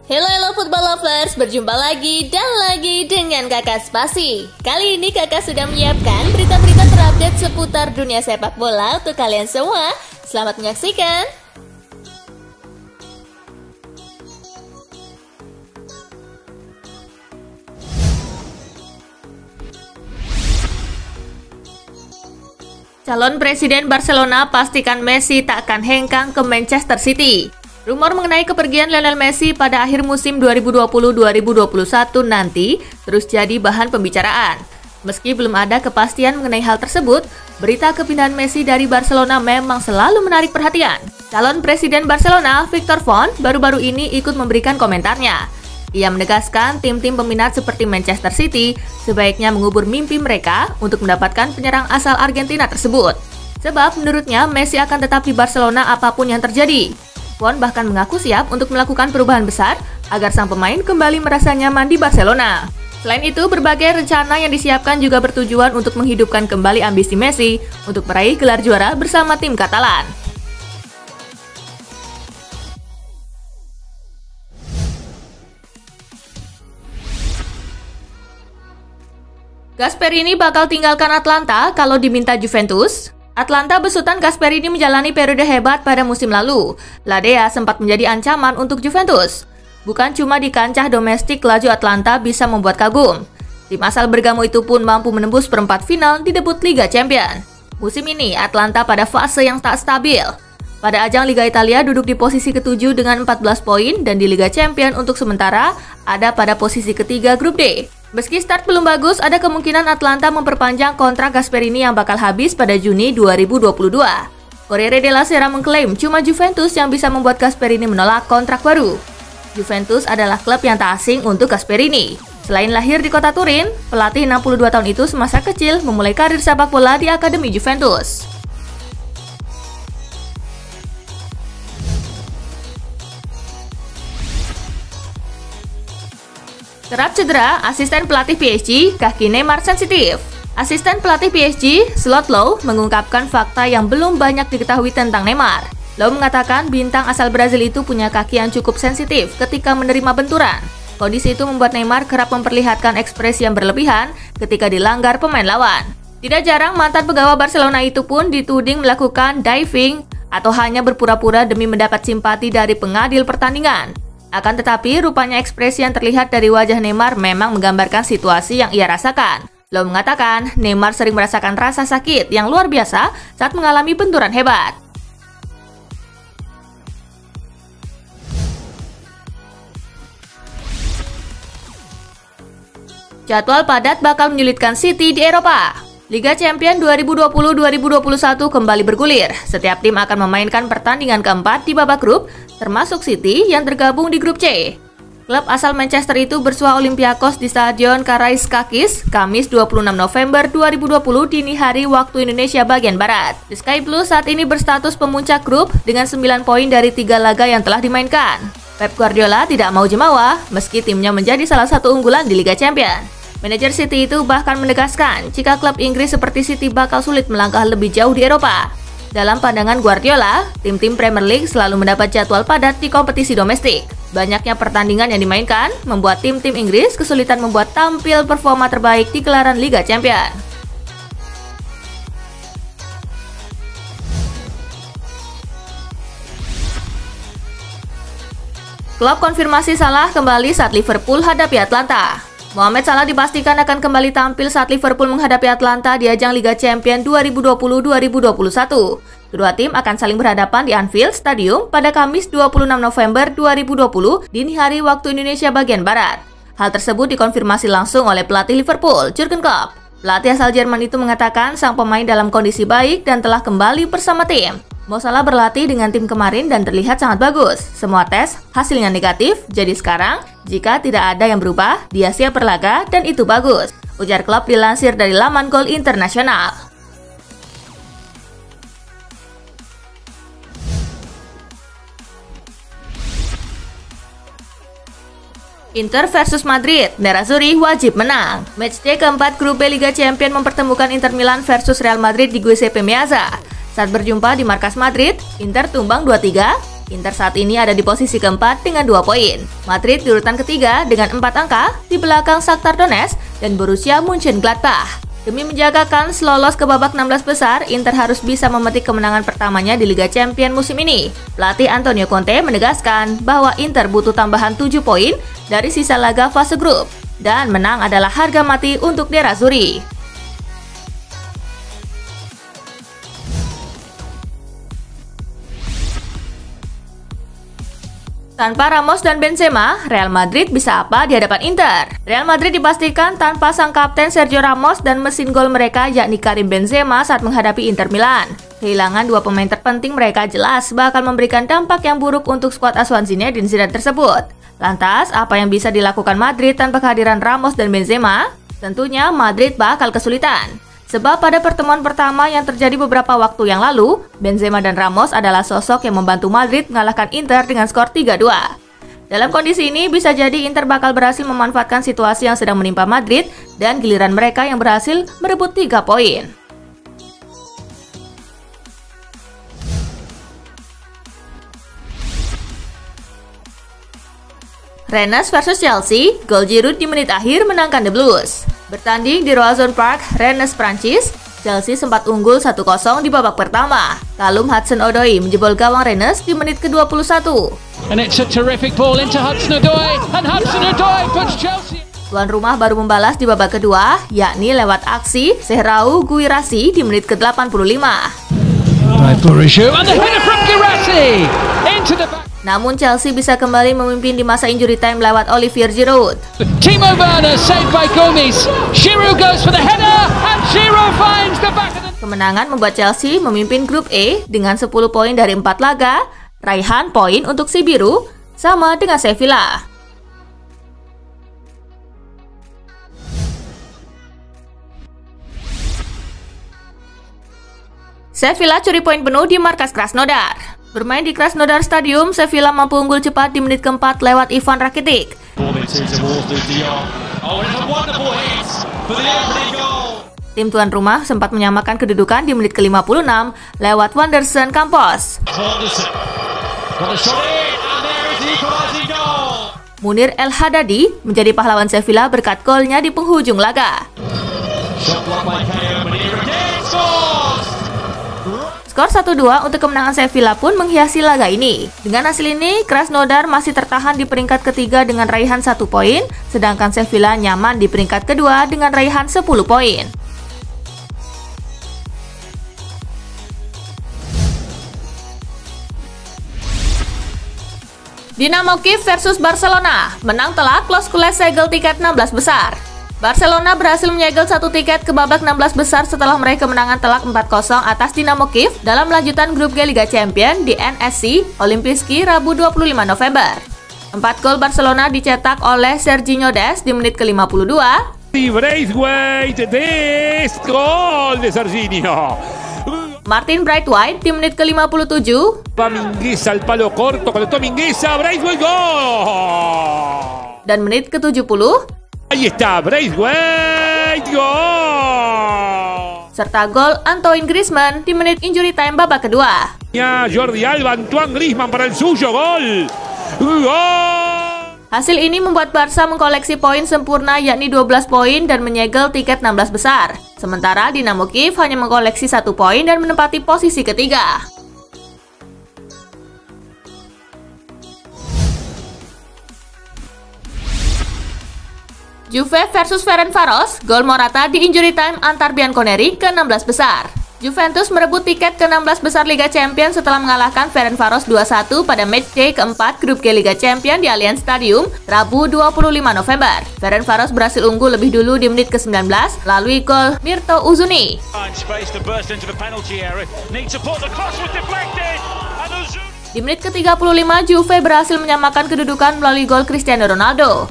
Halo football lovers, berjumpa lagi dan lagi dengan Kakak Spasi. Kali ini Kakak sudah menyiapkan berita-berita terupdate seputar dunia sepak bola untuk kalian semua. Selamat menyaksikan. Calon Presiden Barcelona pastikan Messi tak akan hengkang ke Manchester City. Rumor mengenai kepergian Lionel Messi pada akhir musim 2020-2021 nanti terus jadi bahan pembicaraan. Meski belum ada kepastian mengenai hal tersebut, berita kepindahan Messi dari Barcelona memang selalu menarik perhatian. Calon Presiden Barcelona, Victor Font, baru-baru ini ikut memberikan komentarnya. Ia menegaskan tim-tim peminat seperti Manchester City sebaiknya mengubur mimpi mereka untuk mendapatkan penyerang asal Argentina tersebut. Sebab menurutnya Messi akan tetap di Barcelona apapun yang terjadi. Font bahkan mengaku siap untuk melakukan perubahan besar agar sang pemain kembali merasa nyaman di Barcelona. Selain itu, berbagai rencana yang disiapkan juga bertujuan untuk menghidupkan kembali ambisi Messi untuk meraih gelar juara bersama tim Katalan. Gasperini bakal tinggalkan Atlanta kalau diminta Juventus. Atlanta besutan Gasperini menjalani periode hebat pada musim lalu. La Dea sempat menjadi ancaman untuk Juventus. Bukan cuma di kancah domestik, laju Atlanta bisa membuat kagum. Tim asal Bergamo itu pun mampu menembus perempat final di debut Liga Champions. Musim ini Atlanta pada fase yang tak stabil. Pada ajang Liga Italia duduk di posisi ke-7 dengan 14 poin dan di Liga Champions untuk sementara ada pada posisi ketiga grup D. Meski start belum bagus, ada kemungkinan Atlanta memperpanjang kontrak Gasperini yang bakal habis pada Juni 2022. Corriere della Sera mengklaim cuma Juventus yang bisa membuat Gasperini menolak kontrak baru. Juventus adalah klub yang tak asing untuk Gasperini. Selain lahir di kota Turin, pelatih 62 tahun itu semasa kecil memulai karir sepak bola di Akademi Juventus. Kerap cedera, asisten pelatih PSG, kaki Neymar sensitif. Asisten pelatih PSG, Slot Low, mengungkapkan fakta yang belum banyak diketahui tentang Neymar. Low mengatakan bintang asal Brazil itu punya kaki yang cukup sensitif ketika menerima benturan. Kondisi itu membuat Neymar kerap memperlihatkan ekspresi yang berlebihan ketika dilanggar pemain lawan. Tidak jarang mantan pegawai Barcelona itu pun dituding melakukan diving atau hanya berpura-pura demi mendapat simpati dari pengadil pertandingan. Akan tetapi, rupanya ekspresi yang terlihat dari wajah Neymar memang menggambarkan situasi yang ia rasakan. Low mengatakan, Neymar sering merasakan rasa sakit yang luar biasa saat mengalami benturan hebat. Jadwal padat bakal menyulitkan City di Eropa. Liga Champions 2020-2021 kembali bergulir. Setiap tim akan memainkan pertandingan keempat di babak grup, termasuk City yang tergabung di grup C. Klub asal Manchester itu bersua Olympiakos di Stadion Karaiskakis, Kamis 26 November 2020 dini hari waktu Indonesia bagian Barat. The Sky Blues saat ini berstatus pemuncak grup dengan 9 poin dari 3 laga yang telah dimainkan. Pep Guardiola tidak mau jemawa meski timnya menjadi salah satu unggulan di Liga Champions. Manajer City itu bahkan menegaskan jika klub Inggris seperti City bakal sulit melangkah lebih jauh di Eropa. Dalam pandangan Guardiola, tim-tim Premier League selalu mendapat jadwal padat di kompetisi domestik. Banyaknya pertandingan yang dimainkan membuat tim-tim Inggris kesulitan membuat tampil performa terbaik di gelaran Liga Champions. Klub konfirmasi Salah kembali saat Liverpool hadapi Atlanta. Mohamed Salah dipastikan akan kembali tampil saat Liverpool menghadapi Atlanta di ajang Liga Champions 2020-2021. Kedua tim akan saling berhadapan di Anfield Stadium pada Kamis 26 November 2020 dini hari waktu Indonesia bagian Barat. Hal tersebut dikonfirmasi langsung oleh pelatih Liverpool, Jurgen Klopp. Pelatih asal Jerman itu mengatakan sang pemain dalam kondisi baik dan telah kembali bersama tim. Mo Salah berlatih dengan tim kemarin dan terlihat sangat bagus. Semua tes hasilnya negatif, jadi sekarang jika tidak ada yang berubah, dia siap berlaga dan itu bagus, ujar Klopp dilansir dari laman Gol Internasional. Inter versus Madrid, Nerazzurri wajib menang. Matchday keempat grup B Liga Champions mempertemukan Inter Milan versus Real Madrid di Giuseppe Meazza. Saat berjumpa di markas Madrid, Inter tumbang 2-3, Inter saat ini ada di posisi keempat dengan 2 poin. Madrid di urutan ketiga dengan 4 angka di belakang Shakhtar Donetsk dan Borussia Mönchengladbach. Demi menjaga kans lolos ke babak 16 besar, Inter harus bisa memetik kemenangan pertamanya di Liga Champions musim ini. Pelatih Antonio Conte menegaskan bahwa Inter butuh tambahan 7 poin dari sisa laga fase grup, dan menang adalah harga mati untuk Nerazzurri. Tanpa Ramos dan Benzema, Real Madrid bisa apa di hadapan Inter? Real Madrid dipastikan tanpa sang kapten Sergio Ramos dan mesin gol mereka yakni Karim Benzema saat menghadapi Inter Milan. Kehilangan 2 pemain terpenting mereka jelas bakal memberikan dampak yang buruk untuk skuad asuhan Zinedine Zidane tersebut. Lantas, apa yang bisa dilakukan Madrid tanpa kehadiran Ramos dan Benzema? Tentunya Madrid bakal kesulitan. Sebab pada pertemuan pertama yang terjadi beberapa waktu yang lalu, Benzema dan Ramos adalah sosok yang membantu Madrid mengalahkan Inter dengan skor 3-2. Dalam kondisi ini, bisa jadi Inter bakal berhasil memanfaatkan situasi yang sedang menimpa Madrid dan giliran mereka yang berhasil merebut 3 poin. Rennes versus Chelsea, gol Giroud di menit akhir menangkan The Blues. Bertanding di Roazhon Park, Rennes, Prancis, Chelsea sempat unggul 1-0 di babak pertama. Kalum Hudson-Odoi menjebol gawang Rennes di menit ke-21. And it's a terrific ball into Hudson-Odoi, and Hudson-Odoi puts Chelsea. Tuan rumah baru membalas di babak kedua, yakni lewat aksi Serhou Guirassy di menit ke-85. And the header from Guirassy into the back. Namun Chelsea bisa kembali memimpin di masa injury time lewat Olivier Giroud. Timo Werner saved by Gomes. Giroud goes for the header and Giroud finds the back of the... Kemenangan membuat Chelsea memimpin grup E dengan 10 poin dari 4 laga. Raihan poin untuk si biru sama dengan Sevilla. Sevilla curi poin penuh di markas Krasnodar. Bermain di Krasnodar Stadium, Sevilla mampu unggul cepat di menit keempat lewat Ivan Rakitic. Tim tuan rumah sempat menyamakan kedudukan di menit ke-56 lewat Wanderson Campos. Munir El Haddadi menjadi pahlawan Sevilla berkat golnya di penghujung laga. Skor 1-2 untuk kemenangan Sevilla pun menghiasi laga ini. Dengan hasil ini, Krasnodar masih tertahan di peringkat ketiga dengan raihan 1 poin, sedangkan Sevilla nyaman di peringkat kedua dengan raihan 10 poin. Dinamo Kiev versus Barcelona, menang telak, Los Culés segel tiket 16 besar. Barcelona berhasil menyegel 1 tiket ke babak 16 besar setelah meraih kemenangan telak 4-0 atas Dinamo Kiev dalam lanjutan grup G Liga Champions di NSC Olimpijski Rabu 25 November. 4 gol Barcelona dicetak oleh Serginho Dest di menit ke-52. Gol de Serginho. Martin Braithwaite di menit ke-57. Mingueza al palo corto, conectó Mingueza, Braithwaite, gol. Dan menit ke-70. Ahí está, Braithwaite, gol. Serta gol Antoine Griezmann di menit injury time babak kedua. Ya, Jordi Alba, Antoine Griezmann para el suyo, gol. Gol. Hasil ini membuat Barca mengkoleksi poin sempurna yakni 12 poin dan menyegel tiket 16 besar. Sementara Dinamo Kiev hanya mengkoleksi 1 poin dan menempati posisi ketiga. Juve versus Ferencvaros, gol Morata di injury time antar Bianconeri ke 16 besar. Juventus merebut tiket ke 16 besar Liga Champions setelah mengalahkan Ferencvaros 2-1 pada matchday keempat grup G Liga Champions di Allianz Stadium, Rabu 25 November. Ferencvaros berhasil unggul lebih dulu di menit ke-19 melalui gol Mirto Uzuni. Di menit ke-35, Juve berhasil menyamakan kedudukan melalui gol Cristiano Ronaldo.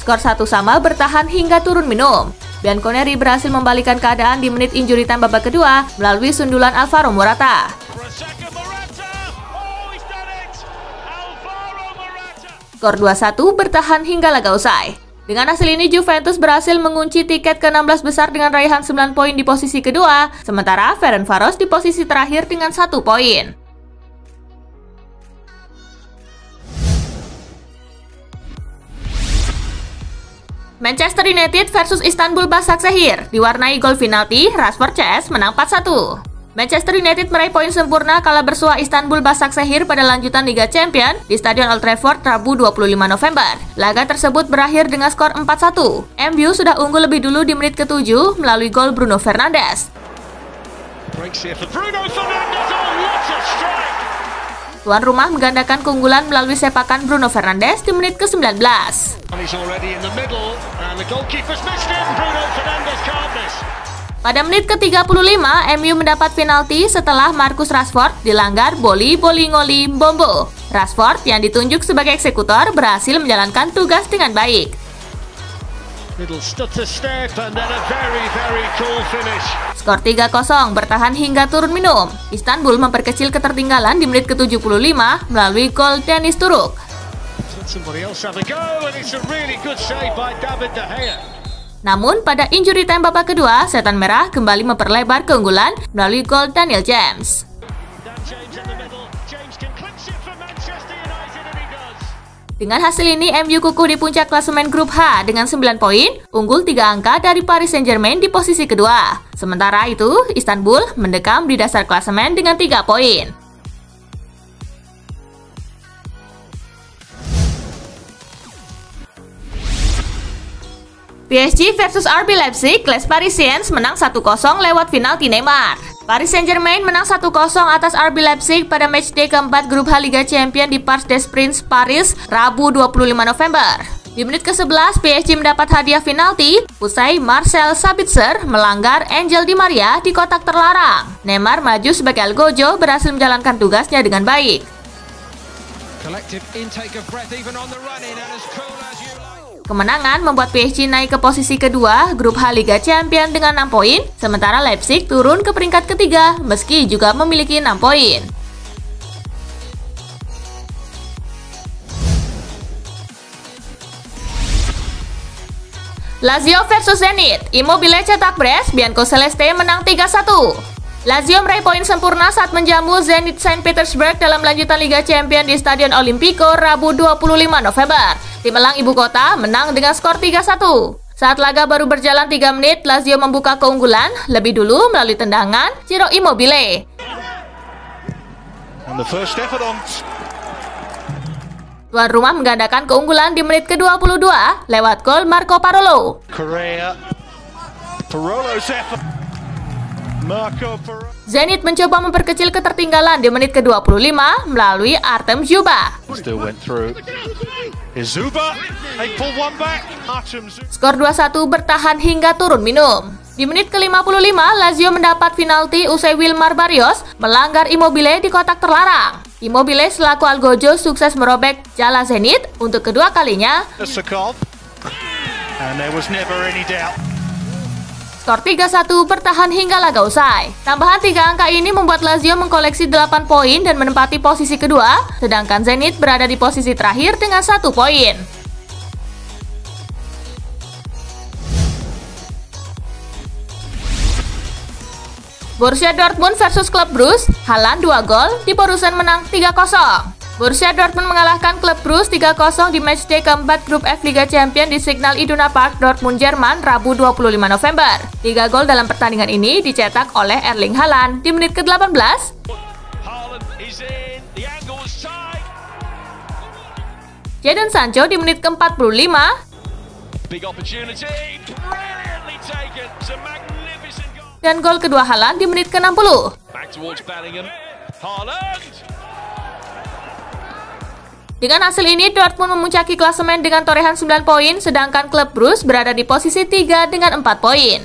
Skor 1 sama bertahan hingga turun minum. Bianconeri berhasil membalikan keadaan di menit injury time babak kedua melalui sundulan Alvaro Morata. Skor 2-1 bertahan hingga laga usai. Dengan hasil ini, Juventus berhasil mengunci tiket ke-16 besar dengan raihan 9 poin di posisi kedua, sementara Ferencvaros di posisi terakhir dengan 1 poin. Manchester United versus Istanbul Başakşehir diwarnai gol penalti, Rashford CS menang 4-1. Manchester United meraih poin sempurna kala bersua Istanbul Başakşehir pada lanjutan Liga Champions di Stadion Old Trafford Rabu 25 November. Laga tersebut berakhir dengan skor 4-1. MU sudah unggul lebih dulu di menit ke-7 melalui gol Bruno Fernandes. Tuan rumah menggandakan keunggulan melalui sepakan Bruno Fernandes di menit ke-19. Pada menit ke-35, MU mendapat penalti setelah Marcus Rashford dilanggar Boli-Ngoli Mbombo. Rashford yang ditunjuk sebagai eksekutor berhasil menjalankan tugas dengan baik. Skor 3-0 bertahan hingga turun minum. Istanbul memperkecil ketertinggalan di menit ke-75 melalui gol Deniz Turuk. Namun, pada injury time babak kedua, Setan Merah kembali memperlebar keunggulan melalui gol Daniel James. Dengan hasil ini, MU kukuh di puncak klasemen grup H dengan 9 poin, unggul 3 angka dari Paris Saint-Germain di posisi kedua. Sementara itu, Istanbul mendekam di dasar klasemen dengan 3 poin. PSG versus RB Leipzig, Les Parisiens menang 1-0 lewat penalti Neymar. Paris Saint-Germain menang 1-0 atas RB Leipzig pada matchday keempat grup H Liga Champions di Parc des Princes, Paris, Rabu 25 November. Di menit ke-11, PSG mendapat hadiah penalti usai Marcel Sabitzer melanggar Angel Di Maria di kotak terlarang. Neymar maju sebagai Algojo berhasil menjalankan tugasnya dengan baik. Kemenangan membuat PSG naik ke posisi kedua grup H Liga Champions dengan 6 poin, sementara Leipzig turun ke peringkat ketiga meski juga memiliki 6 poin. Lazio versus Zenit, Immobile cetak brace, Bianco Celeste menang 3-1. Lazio meraih poin sempurna saat menjamu Zenit Saint Petersburg dalam lanjutan Liga Champions di Stadion Olimpico Rabu 25 November. Tim elang ibu kota menang dengan skor 3-1. Saat laga baru berjalan 3 menit, Lazio membuka keunggulan lebih dulu melalui tendangan Ciro Immobile. Tuan rumah menggandakan keunggulan di menit ke-22 lewat gol Marco Parolo. Zenit mencoba memperkecil ketertinggalan di menit ke-25 melalui Artem Dzyuba. Skor 2-1 bertahan hingga turun minum. Di menit ke-55, Lazio mendapat penalti usai Wilmar Barrios melanggar Immobile di kotak terlarang. Immobile selaku Algojo sukses merobek jala Zenit untuk kedua kalinya. Skor 3-1 bertahan hingga laga usai. Tambahan 3 angka ini membuat Lazio mengkoleksi 8 poin dan menempati posisi kedua, sedangkan Zenit berada di posisi terakhir dengan 1 poin. Borussia Dortmund versus Klub Brugge, Haaland 2 gol, di Borussen menang 3-0. Borussia Dortmund mengalahkan Klub Brugge 3-0 di matchday keempat grup F Liga Champions di Signal Iduna Park, Dortmund, Jerman, Rabu 25 November. 3 gol dalam pertandingan ini dicetak oleh Erling Haaland di menit ke-18, Jadon Sancho di menit ke-45, dan gol kedua Haaland di menit ke-60. Dengan hasil ini, Dortmund memuncaki klasemen dengan torehan 9 poin, sedangkan Klub Brugge berada di posisi 3 dengan 4 poin.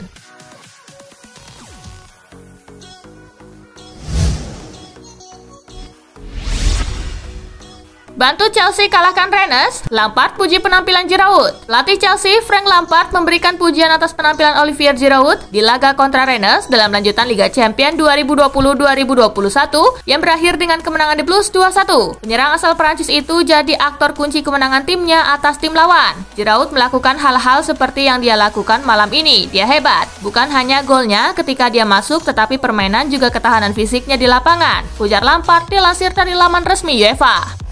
Bantu Chelsea kalahkan Rennes, Lampard puji penampilan Giroud. Pelatih Chelsea, Frank Lampard, memberikan pujian atas penampilan Olivier Giroud di laga kontra Rennes dalam lanjutan Liga Champions 2020-2021 yang berakhir dengan kemenangan The Blues 2-1. Penyerang asal Prancis itu jadi aktor kunci kemenangan timnya atas tim lawan. Giroud melakukan hal-hal seperti yang dia lakukan malam ini. Dia hebat. Bukan hanya golnya ketika dia masuk, tetapi permainan juga ketahanan fisiknya di lapangan, ujar Lampard dilansir dari laman resmi UEFA.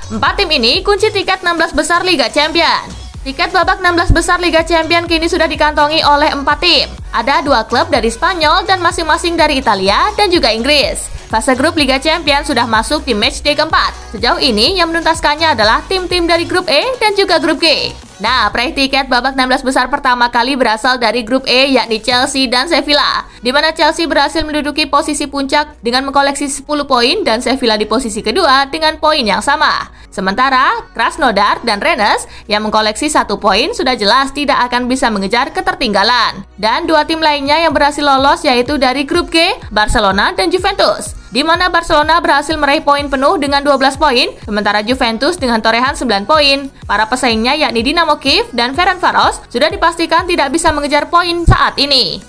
Empat tim ini kunci tiket 16 besar Liga Champions. Tiket babak 16 besar Liga Champions kini sudah dikantongi oleh 4 tim. Ada 2 klub dari Spanyol dan masing-masing dari Italia dan juga Inggris. Fase grup Liga Champions sudah masuk di matchday keempat. Sejauh ini yang menuntaskannya adalah tim-tim dari grup E dan juga grup G. Nah, peraih tiket babak 16 besar pertama kali berasal dari grup E, yakni Chelsea dan Sevilla, di mana Chelsea berhasil menduduki posisi puncak dengan mengkoleksi 10 poin dan Sevilla di posisi kedua dengan poin yang sama. Sementara Krasnodar dan Rennes yang mengkoleksi 1 poin sudah jelas tidak akan bisa mengejar ketertinggalan. Dan 2 tim lainnya yang berhasil lolos yaitu dari grup G, Barcelona dan Juventus, di mana Barcelona berhasil meraih poin penuh dengan 12 poin, sementara Juventus dengan torehan 9 poin. Para pesaingnya yakni Dinamo Kiev dan Ferencvaros sudah dipastikan tidak bisa mengejar poin saat ini.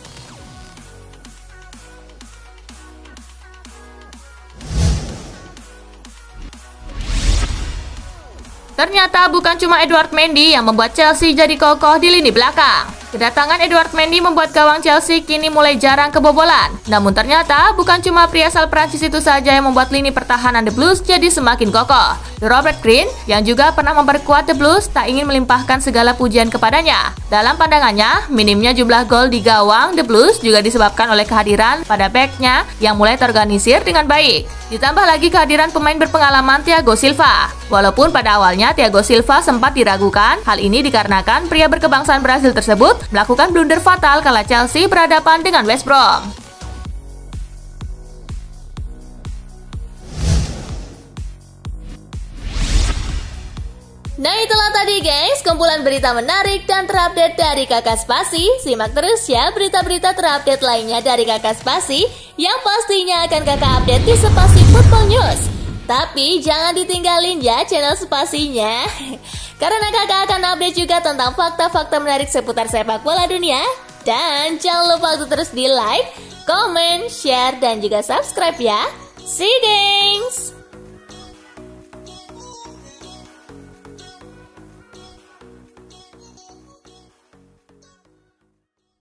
Ternyata bukan cuma Edouard Mendy yang membuat Chelsea jadi kokoh di lini belakang. Kedatangan Edouard Mendy membuat gawang Chelsea kini mulai jarang kebobolan. Namun ternyata bukan cuma pria asal Prancis itu saja yang membuat lini pertahanan The Blues jadi semakin kokoh. Robert Green yang juga pernah memperkuat The Blues tak ingin melimpahkan segala pujian kepadanya. Dalam pandangannya, minimnya jumlah gol di gawang The Blues juga disebabkan oleh kehadiran pada back-nya yang mulai terorganisir dengan baik. Ditambah lagi kehadiran pemain berpengalaman Thiago Silva. Walaupun pada awalnya Thiago Silva sempat diragukan, hal ini dikarenakan pria berkebangsaan Brasil tersebut melakukan blunder fatal kala Chelsea berhadapan dengan West Brom. Nah, itulah tadi guys, kumpulan berita menarik dan terupdate dari Kakak Spasi. Simak terus ya berita-berita terupdate lainnya dari Kakak Spasi yang pastinya akan Kakak update di Spasi Football News. Tapi jangan ditinggalin ya channel Spasinya, karena Kakak akan update juga tentang fakta-fakta menarik seputar sepak bola dunia. Dan jangan lupa untuk terus di like, comment, share, dan juga subscribe ya. See you guys!